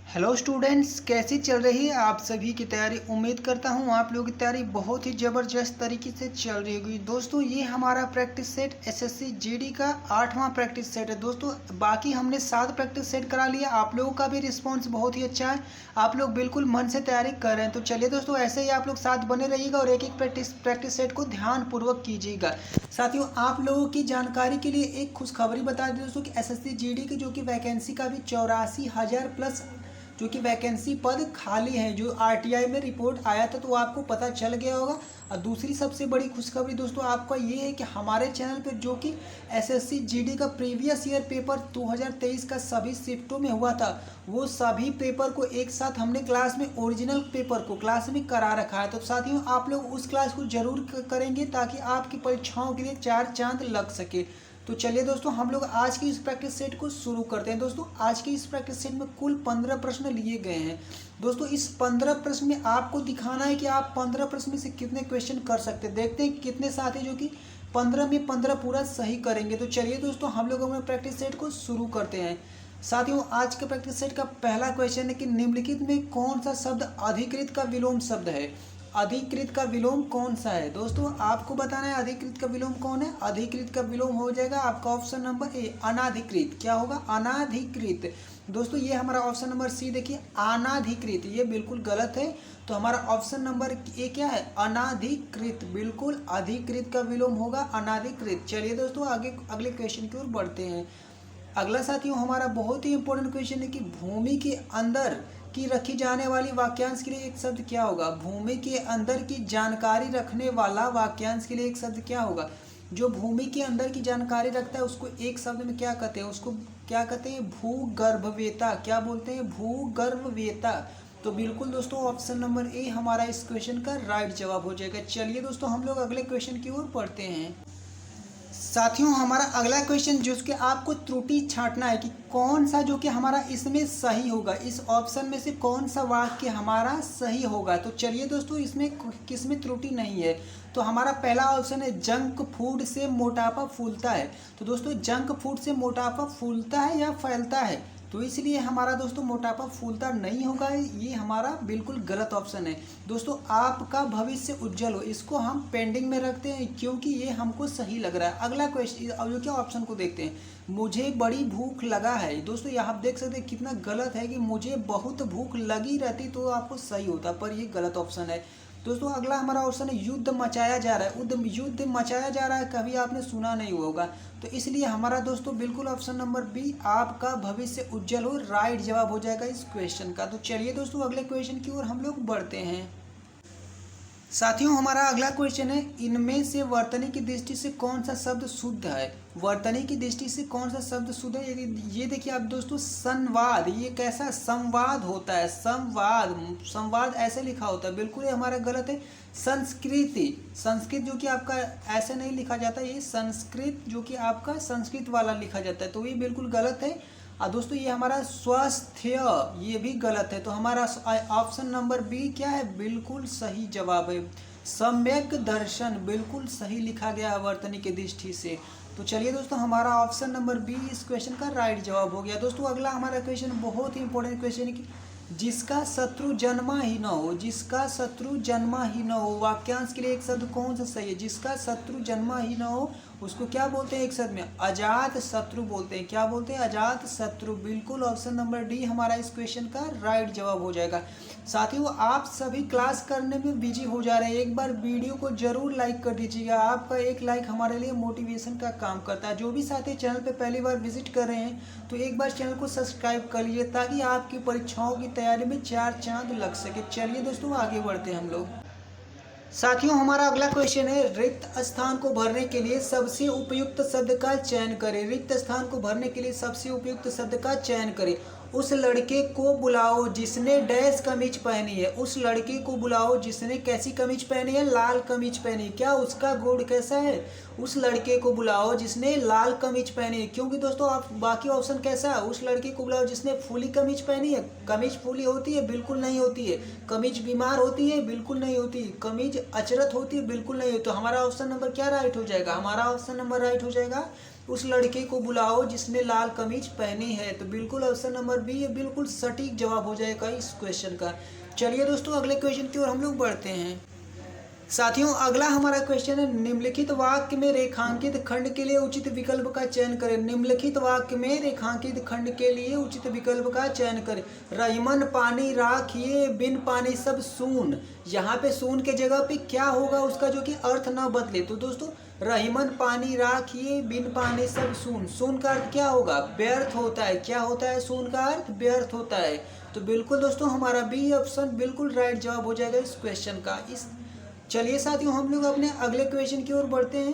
Hello students, कैसी चल रही है आप सभी की तैयारी। उम्मीद करता हूँ आप लोगों की तैयारी बहुत ही ज़बरदस्त तरीके से चल रही होगी। दोस्तों ये हमारा प्रैक्टिस सेट एसएससी जीडी का 8वां प्रैक्टिस सेट है। दोस्तों बाकी हमने 7 प्रैक्टिस सेट करा लिया। आप लोगों का भी रिस्पांस बहुत ही अच्छा है, आप लोग बिल्कुल मन से तैयारी कर रहे हैं। तो चलिए दोस्तों, ऐसे ही आप लोग साथ बने रहिएगा और एक एक प्रैक्टिस सेट को ध्यानपूर्वक कीजिएगा। साथियों आप लोगों की जानकारी के लिए एक खुशखबरी बता दें दोस्तों कि एसएससी जीडी की जो कि वैकेंसी का भी 84,000 प्लस जो कि वैकेंसी पद खाली हैं। जो आरटीआई में रिपोर्ट आया था तो वो आपको पता चल गया होगा। और दूसरी सबसे बड़ी खुशखबरी दोस्तों आपका ये है कि हमारे चैनल पर जो कि एसएससी जीडी का प्रीवियस ईयर पेपर 2023 का सभी शिफ्टों में हुआ था, वो सभी पेपर को एक साथ हमने क्लास में ओरिजिनल पेपर को क्लास में करा रखा है। तो साथियों आप लोग उस क्लास को जरूर करेंगे ताकि आपकी परीक्षाओं के लिए 4 चांद लग सके। तो चलिए दोस्तों, हम लोग आज की इस प्रैक्टिस सेट को शुरू करते हैं। दोस्तों आज की इस प्रैक्टिस सेट में कुल 15 प्रश्न लिए गए हैं। दोस्तों इस 15 प्रश्न में आपको दिखाना है कि आप 15 प्रश्न में से कितने क्वेश्चन कर सकते हैं। देखते हैं कितने साथी जो कि 15 में 15 पूरा सही करेंगे। तो चलिए दोस्तों, हम लोग अपने प्रैक्टिस सेट को शुरू करते हैं। साथियों आज के प्रैक्टिस सेट का पहला क्वेश्चन है कि निम्नलिखित में कौन सा शब्द अधिकृत का विलोम शब्द है। अधिकृत का विलोम कौन सा है। दोस्तों आपको बताना है अधिकृत का विलोम कौन है। अधिकृत का विलोम हो जाएगा आपका ऑप्शन नंबर ए, अनाधिकृत। क्या होगा? अनाधिकृत। दोस्तों ये हमारा ऑप्शन नंबर सी देखिए, अनाधिकृत, ये बिल्कुल गलत है। तो हमारा ऑप्शन नंबर ए क्या है? अनाधिकृत। बिल्कुल अधिकृत का विलोम होगा अनाधिकृत। चलिए दोस्तों आगे अगले क्वेश्चन की ओर बढ़ते हैं। अगला साथियों हमारा बहुत ही इंपॉर्टेंट क्वेश्चन है कि भूमि के अंदर की रखी जाने वाली वाक्यांश के लिए एक शब्द क्या होगा। भूमि के अंदर की जानकारी रखने वाला वाक्यांश के लिए एक शब्द क्या होगा। जो भूमि के अंदर की जानकारी रखता है उसको एक शब्द में क्या कहते हैं? उसको क्या कहते हैं? भूगर्भवेता। क्या बोलते हैं? भूगर्भवेता। तो बिल्कुल दोस्तों ऑप्शन नंबर ए हमारा इस क्वेश्चन का राइट जवाब हो जाएगा। चलिए दोस्तों हम लोग अगले क्वेश्चन की ओर बढ़ते हैं। साथियों हमारा अगला क्वेश्चन जिसके आपको त्रुटि छांटना है कि कौन सा जो कि हमारा इसमें सही होगा। इस ऑप्शन में से कौन सा वाक्य हमारा सही होगा। तो चलिए दोस्तों इसमें किसमें त्रुटि नहीं है। तो हमारा पहला ऑप्शन है जंक फूड से मोटापा फूलता है। तो दोस्तों जंक फूड से मोटापा फूलता है या फैलता है? तो इसलिए हमारा दोस्तों मोटापा फूलता नहीं होगा, ये हमारा बिल्कुल गलत ऑप्शन है। दोस्तों आपका भविष्य उज्जवल हो इसको हम पेंडिंग में रखते हैं क्योंकि ये हमको सही लग रहा है। अगला क्वेश्चन अब क्या ऑप्शन को देखते हैं। मुझे बड़ी भूख लगा है। दोस्तों यहाँ आप देख सकते हैं कितना गलत है कि मुझे बहुत भूख लगी रहती तो आपको सही होता, पर ये गलत ऑप्शन है। दोस्तों अगला हमारा ऑप्शन है युद्ध मचाया जा रहा है। युद्ध मचाया जा रहा है कभी आपने सुना नहीं होगा, तो इसलिए हमारा दोस्तों बिल्कुल ऑप्शन नंबर बी आपका भविष्य उज्जवल हो राइट जवाब हो जाएगा इस क्वेश्चन का। तो चलिए दोस्तों अगले क्वेश्चन की ओर हम लोग बढ़ते हैं। साथियों हमारा अगला क्वेश्चन है इनमें से वर्तनी की दृष्टि से कौन सा शब्द शुद्ध है। वर्तनी की दृष्टि से कौन सा शब्द शुद्ध है। ये देखिए आप दोस्तों संवाद, ये कैसा संवाद होता है। संवाद, संवाद ऐसे लिखा होता है, बिल्कुल ये हमारा गलत है। संस्कृति, संस्कृत जो कि आपका ऐसे नहीं लिखा जाता, ये संस्कृत जो कि आपका संस्कृत वाला लिखा जाता है, तो ये बिल्कुल गलत है। और दोस्तों ये हमारा स्वास्थ्य, ये भी गलत है। तो हमारा ऑप्शन नंबर बी क्या है? बिल्कुल सही जवाब है। सम्यक दर्शन बिल्कुल सही लिखा गया है वर्तनी की दृष्टि से। तो चलिए दोस्तों हमारा ऑप्शन नंबर बी इस क्वेश्चन का राइट जवाब हो गया। दोस्तों अगला हमारा क्वेश्चन बहुत ही इंपॉर्टेंट क्वेश्चन है कि जिसका शत्रु जन्मा ही न हो। जिसका शत्रु जन्मा ही न हो, वाक्यांश के लिए एक शब्द कौन सा सही है। जिसका शत्रु जन्मा ही न हो उसको क्या बोलते हैं एक शब्द में? अजात शत्रु बोलते हैं। क्या बोलते हैं? अजात शत्रु। बिल्कुल ऑप्शन नंबर डी हमारा इस क्वेश्चन का राइट जवाब हो जाएगा। साथियों आप सभी क्लास करने में बिजी हो जा रहे हैं, एक बार वीडियो को जरूर लाइक कर दीजिएगा। आपका एक लाइक हमारे लिए मोटिवेशन का काम करता है। जो भी साथी चैनल पे पहली बार विजिट कर रहे हैं तो एक बार चैनल को सब्सक्राइब कर लीजिए ताकि आपकी परीक्षाओं की तैयारी में 4 चांद लग सके। चलिए दोस्तों आगे बढ़ते हैं हम लोग। साथियों हमारा अगला क्वेश्चन है रिक्त स्थान को भरने के लिए सबसे उपयुक्त शब्द का चयन करें। रिक्त स्थान को भरने के लिए सबसे उपयुक्त शब्द का चयन करें। उस लड़के को बुलाओ जिसने डैश कमीज पहनी है। उस लड़के को बुलाओ जिसने कैसी कमीज पहनी है? लाल कमीज पहनी है। क्या उसका गुण कैसा है? उस लड़के को बुलाओ जिसने लाल कमीज पहनी है। क्योंकि दोस्तों आप बाकी ऑप्शन कैसा है? उस लड़के को बुलाओ जिसने फूली कमीज पहनी है। कमीज फूली होती है? बिल्कुल नहीं होती है। कमीज बीमार होती है? बिल्कुल नहीं होती। कमीज अचरत होती है? बिल्कुल नहीं होती। तो हमारा ऑप्शन नंबर क्या राइट हो जाएगा? हमारा ऑप्शन नंबर राइट हो जाएगा उस लड़के को बुलाओ जिसने लाल कमीज पहनी है। तो बिल्कुल ऑप्शन नंबर बी ये बिल्कुल सटीक जवाब हो जाएगा इस क्वेश्चन का। चलिए दोस्तों अगले क्वेश्चन की ओर हम लोग बढ़ते हैं। साथियों अगला हमारा क्वेश्चन है, निम्नलिखित वाक्य में रेखांकित खंड के लिए उचित विकल्प का चयन करें। निम्नलिखित वाक्य में रेखांकित खंड के लिए उचित विकल्प का चयन करें। रहीमन पानी राख ये बिन पानी सब सून। यहाँ पे सून के जगह पे क्या होगा उसका जो कि अर्थ ना बदले। तो दोस्तों रहीमन पानी राख ये बिन पानी सब सून, सून का अर्थ क्या होगा? व्यर्थ होता है। क्या होता है? सून का अर्थ व्यर्थ होता है। तो बिल्कुल दोस्तों हमारा बी ऑप्शन बिल्कुल राइट जवाब हो जाएगा इस क्वेश्चन का। चलिए साथियों हम लोग अपने अगले क्वेश्चन की ओर बढ़ते हैं।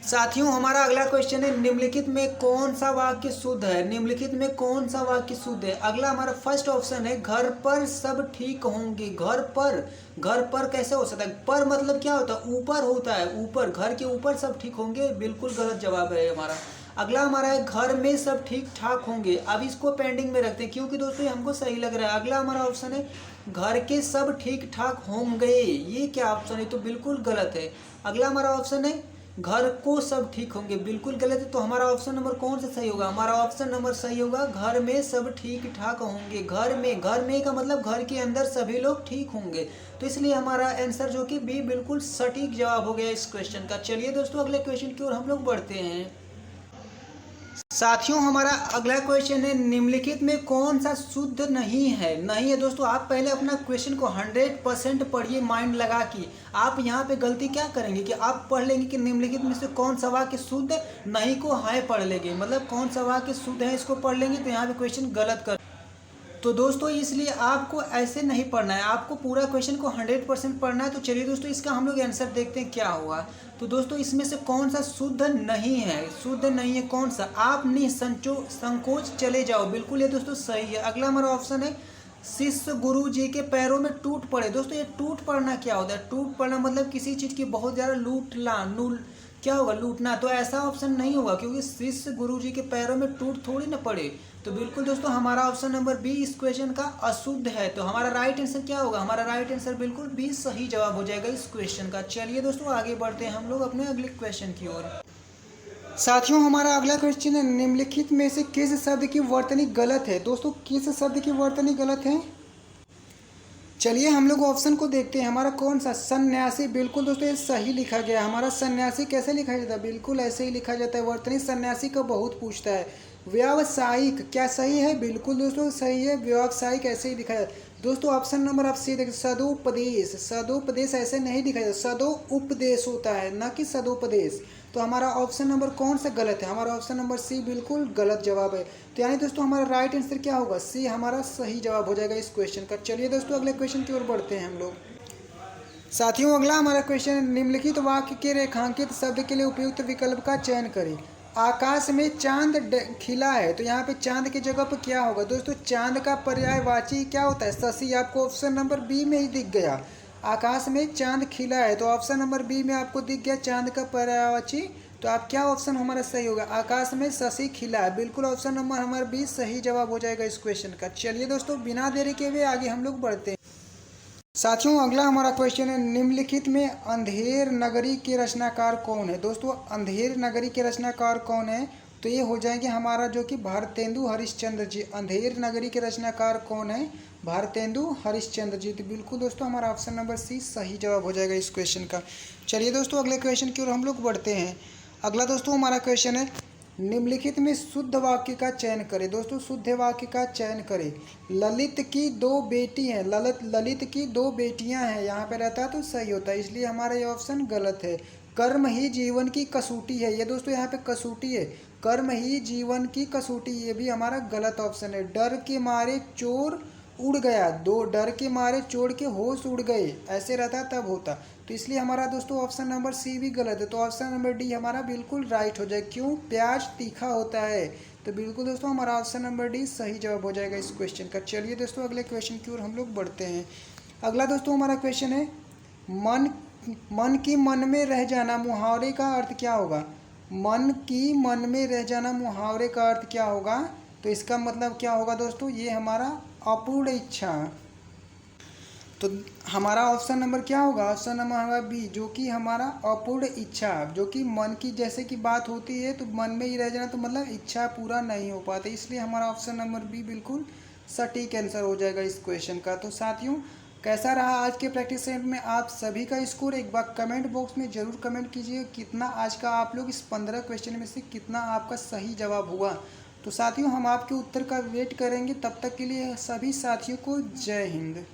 साथियों हमारा अगला क्वेश्चन है, निम्नलिखित में कौन सा वाक्य शुद्ध है? निम्नलिखित में कौन सा वाक्य शुद्ध है? अगला हमारा फर्स्ट ऑप्शन है, घर पर सब ठीक होंगे। घर पर कैसे हो सकता है? पर मतलब क्या होता है? ऊपर होता है, ऊपर, घर के ऊपर सब ठीक होंगे, बिल्कुल गलत जवाब है हमारा। अगला हमारा है, घर में सब ठीक ठाक होंगे। अब इसको पेंडिंग में रखते हैं क्योंकि दोस्तों ये हमको सही लग रहा है। अगला हमारा ऑप्शन है, घर के सब ठीक ठाक होंगे। ये क्या ऑप्शन है? तो बिल्कुल गलत है। अगला हमारा ऑप्शन है, घर को सब ठीक होंगे, बिल्कुल गलत है। तो हमारा ऑप्शन नंबर कौन सा सही होगा? हमारा ऑप्शन नंबर सही होगा, घर में सब ठीक ठाक होंगे। घर में का मतलब घर के अंदर सभी लोग ठीक होंगे। तो इसलिए हमारा आंसर जो कि बी बिल्कुल सटीक जवाब हो गया इस क्वेश्चन का। चलिए दोस्तों अगले क्वेश्चन की ओर हम लोग बढ़ते हैं। साथियों हमारा अगला क्वेश्चन है, निम्नलिखित में कौन सा शुद्ध नहीं है? नहीं है दोस्तों, आप पहले अपना क्वेश्चन को 100% पढ़िए माइंड लगा के। आप यहाँ पे गलती क्या करेंगे कि आप पढ़ लेंगे कि निम्नलिखित में से कौन सा वाक्य शुद्ध नहीं को हाय पढ़ लेंगे, मतलब कौन सा वाक्य शुद्ध है इसको पढ़ लेंगे, तो यहाँ पे क्वेश्चन गलत कर। तो दोस्तों इसलिए आपको ऐसे नहीं पढ़ना है, आपको पूरा क्वेश्चन को 100% पढ़ना है। तो चलिए दोस्तों इसका हम लोग आंसर देखते हैं क्या हुआ। तो दोस्तों इसमें से कौन सा शुद्ध नहीं है? शुद्ध नहीं है कौन सा? आप संकोच चले जाओ, बिल्कुल ये दोस्तों सही है। अगला हमारा ऑप्शन है, शिष्य गुरु जी के पैरों में टूट पड़े। दोस्तों ये टूट पड़ना क्या होता है? टूट पड़ना मतलब किसी चीज़ की बहुत ज़्यादा क्या होगा? लूटना। तो ऐसा ऑप्शन नहीं होगा क्योंकि शिष्य गुरु जी के पैरों में टूट थोड़ी ना पड़े। तो बिल्कुल दोस्तों हमारा ऑप्शन नंबर बी इस क्वेश्चन का अशुद्ध है। तो हमारा राइट आंसर क्या होगा? हमारा राइट आंसर बिल्कुल बी सही जवाब हो जाएगा इस क्वेश्चन का। चलिए दोस्तों आगे बढ़ते हैं हम लोग अपने अगले क्वेश्चन की ओर। साथियों हमारा अगला क्वेश्चन है, निम्नलिखित में से किस शब्द की वर्तनी गलत है? दोस्तों किस शब्द की वर्तनी गलत है? चलिए हम लोग ऑप्शन को देखते हैं। हमारा कौन सा? सन्यासी। बिल्कुल दोस्तों ये सही लिखा गया। हमारा सन्यासी कैसे लिखा जाता है? बिल्कुल ऐसे ही लिखा जाता है। वर्तनी सन्यासी का बहुत पूछता है। व्यावसायिक क्या सही है? बिल्कुल दोस्तों सही है, व्यावसायिक ऐसे ही लिखा जाता है। दोस्तों ऑप्शन नंबर आप सी देखिए, सदोपदेश। सदोपदेश ऐसे नहीं लिखा जाता, सदो उपदेश होता है न कि सदोपदेश। तो हमारा ऑप्शन नंबर कौन सा गलत है? हमारा ऑप्शन नंबर सी बिल्कुल गलत जवाब है। तो यानी दोस्तों हमारा राइट आंसर क्या होगा? सी हमारा सही जवाब हो जाएगा इस क्वेश्चन का। चलिए दोस्तों अगले क्वेश्चन की ओर बढ़ते हैं हम लोग। साथियों अगला हमारा क्वेश्चन, निम्नलिखित वाक्य के रेखांकित शब्द के लिए उपयुक्त विकल्प का चयन करें। आकाश में चांद खिला है। तो यहाँ पे चांद की जगह पर क्या होगा? दोस्तों चांद का पर्यायवाची क्या होता है? शशि। आपको ऑप्शन नंबर बी में ही दिख गया। आकाश में चांद खिला है तो ऑप्शन नंबर बी में आपको दिख गया चांद का पर्यायवाची। तो आप क्या ऑप्शन हमारा सही होगा? आकाश में शशि खिला है। बिल्कुल ऑप्शन नंबर हमारा बी सही जवाब हो जाएगा इस क्वेश्चन का। चलिए दोस्तों बिना देरी के हुए आगे हम लोग बढ़ते हैं। साथियों अगला हमारा क्वेश्चन है, निम्नलिखित में अंधेर नगरी के रचनाकार कौन है? दोस्तों अंधेर नगरी के रचनाकार कौन है? तो ये हो जाएंगे हमारा जो कि भारतेंदु हरिश्चंद्र जी। अंधेर नगरी के रचनाकार कौन है? भारतेंदु हरिश्चंद्र जी। तो बिल्कुल दोस्तों हमारा ऑप्शन नंबर सी सही जवाब हो जाएगा इस क्वेश्चन का। चलिए दोस्तों अगले क्वेश्चन की ओर हम लोग बढ़ते हैं। अगला दोस्तों हमारा क्वेश्चन है, निम्नलिखित में शुद्ध वाक्य का चयन करें। दोस्तों शुद्ध वाक्य का चयन करें। ललित की दो बेटी हैं। ललित की दो बेटियां हैं यहाँ पे रहता है तो सही होता है, इसलिए हमारा ये ऑप्शन गलत है। कर्म ही जीवन की कसौटी है। ये दोस्तों यहाँ पे कसौटी है, कर्म ही जीवन की कसौटी, ये भी हमारा गलत ऑप्शन है। डर के मारे चोर उड़ गया। दो डर के मारे चोर के होश उड़ गए, ऐसे रहता तब होता। तो इसलिए हमारा दोस्तों ऑप्शन नंबर सी भी गलत है। तो ऑप्शन नंबर डी हमारा बिल्कुल राइट हो जाए। क्यों? प्याज तीखा होता है। तो बिल्कुल दोस्तों हमारा ऑप्शन नंबर डी सही जवाब हो जाएगा इस क्वेश्चन का। चलिए दोस्तों अगले क्वेश्चन की ओर हम लोग बढ़ते हैं। अगला दोस्तों हमारा क्वेश्चन है, मन की मन में रह जाना मुहावरे का अर्थ क्या होगा? मन की मन में रह जाना मुहावरे का अर्थ क्या होगा? तो इसका मतलब क्या होगा दोस्तों? ये हमारा अपूर्ण इच्छा। तो हमारा ऑप्शन नंबर क्या होगा? ऑप्शन नंबर हमारा बी, जो कि हमारा अपूर्ण इच्छा, जो कि मन की जैसे कि बात होती है तो मन में ही रह जाना, तो मतलब इच्छा पूरा नहीं हो पाता, इसलिए हमारा ऑप्शन नंबर बी बिल्कुल सटीक आंसर हो जाएगा इस क्वेश्चन का। तो साथियों, कैसा रहा आज के प्रैक्टिस सेट में आप सभी का स्कोर? एक बार कमेंट बॉक्स में ज़रूर कमेंट कीजिए कितना आज का आप लोग इस 15 क्वेश्चन में से कितना आपका सही जवाब हुआ। तो साथियों, हम आपके उत्तर का वेट करेंगे, तब तक के लिए सभी साथियों को जय हिंद।